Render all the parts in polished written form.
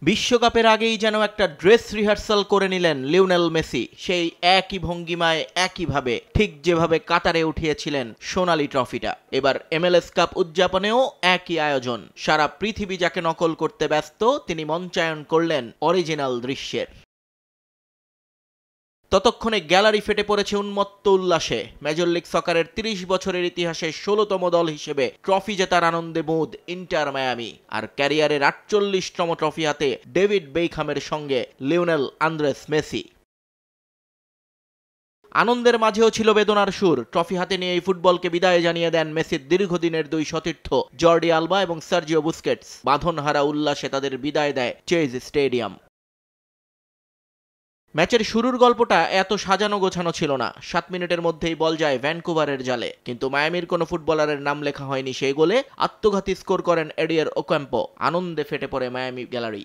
বিশ্বকাপের আগেই যেন একটা ড্রেস রিহার্সাল করে নিলেন লিওনেল মেসি। সেই একই ভঙ্গিমায় একইভাবে ঠিক যেভাবে কাতারে উঠিয়েছিলেন সোনালী ট্রফিটা, এবার MLS কাপ উদযাপনেও একই আয়োজন। সারা পৃথিবী যাকে নকল করতে ব্যস্ত, তিনি মঞ্চায়ন করলেন অরিজিনাল দৃশ্যের। ততক্ষণে গ্যালারি ফেটে পড়েছে উন্মত্ত উল্লাসে। মেজর লিগ সকারের ৩০ বছরের ইতিহাসে ১৬তম দল হিসেবে ট্রফি জেতার আনন্দে মুদ ইন্টার মায়ামি। আর ক্যারিয়ারের ৪৮তম ট্রফি হাতে ডেভিড বেকহামের সঙ্গে লিওনেল আন্দ্রেস মেসি। আনন্দের মাঝেও ছিল বেদনার সুর। ট্রফি হাতে নিয়ে এই ফুটবলকে বিদায় জানিয়ে দেন মেসির দীর্ঘদিনের দুই সতীর্থ জর্ডি আলবা এবং সার্জিও বুস্কেটস। বাঁধনহারা উল্লাসে তাদের বিদায় দেয় চেজ স্টেডিয়াম। ম্যাচের শুরুর গল্পটা এত সাজানো গোছানো ছিল না। ৭ মিনিটের মধ্যেই বল যায় ভ্যানকুভারের জালে, কিন্তু মায়ামির কোনো ফুটবলারের নাম লেখা হয়নি সেই গোলে। আত্মঘাতী স্কোর করেন এডিয়ার ওক্যাম্পো। আনন্দে ফেটে পড়ে মায়ামি গ্যালারি।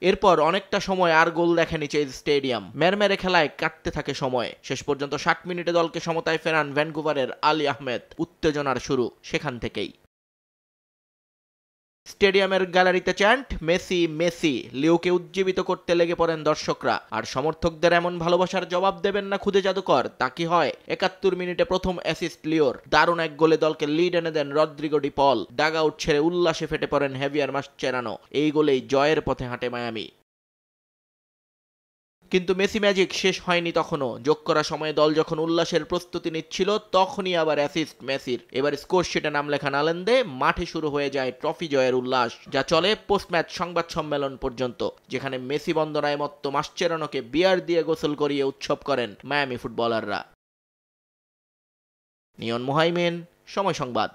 এরপর অনেকটা সময় আর গোল দেখেনি চেজ স্টেডিয়াম। মেরমেরে খেলায় কাটতে থাকে সময়। শেষ পর্যন্ত ৬০ মিনিটে দলকে সমতায় ফেরান ভ্যানকুভারের আলী আহমেদ। উত্তেজনার শুরু সেখান থেকেই। স্টেডিয়ামের গ্যালারিতে চ্যান্ট মেসি মেসি। লিওকে উজ্জীবিত করতে লেগে পড়েন দর্শকরা। আর সমর্থকদের এমন ভালোবাসার জবাব দেবেন না খুদে জাদুকর, তা কি হয়? ৭১ মিনিটে প্রথম অ্যাসিস্ট লিওর। দারুণ এক গোলে দলকে লিড এনে দেন রদ্রিগো ডি পল। ডাগ আউট ছেড়ে উল্লাসে ফেটে পড়েন হেভিয়ার মাসচেরানো। এই গোলেই জয়ের পথে হাঁটে মায়ামি। কিন্তু মেসি ম্যাজিক শেষ হয়নি তখনও। যোগ করা সময়ে দল যখন উল্লাসের প্রস্তুতি নিচ্ছিল, তখনই আবার অ্যাসিস্ট মেসির। এবার স্কোর শিটে নাম লেখা না লেন্দে মাঠে শুরু হয়ে যায় ট্রফি জয়ের উল্লাস, যা চলে পোস্ট ম্যাচ সংবাদ সম্মেলন পর্যন্ত, যেখানে মেসি বন্দনায় মত্ত মাসচেরানোকে বিয়ার দিয়ে গোসল করিয়ে উৎসব করেন মায়ামি ফুটবলাররা। নিয়ন মোহাইমেন, সময় সংবাদ।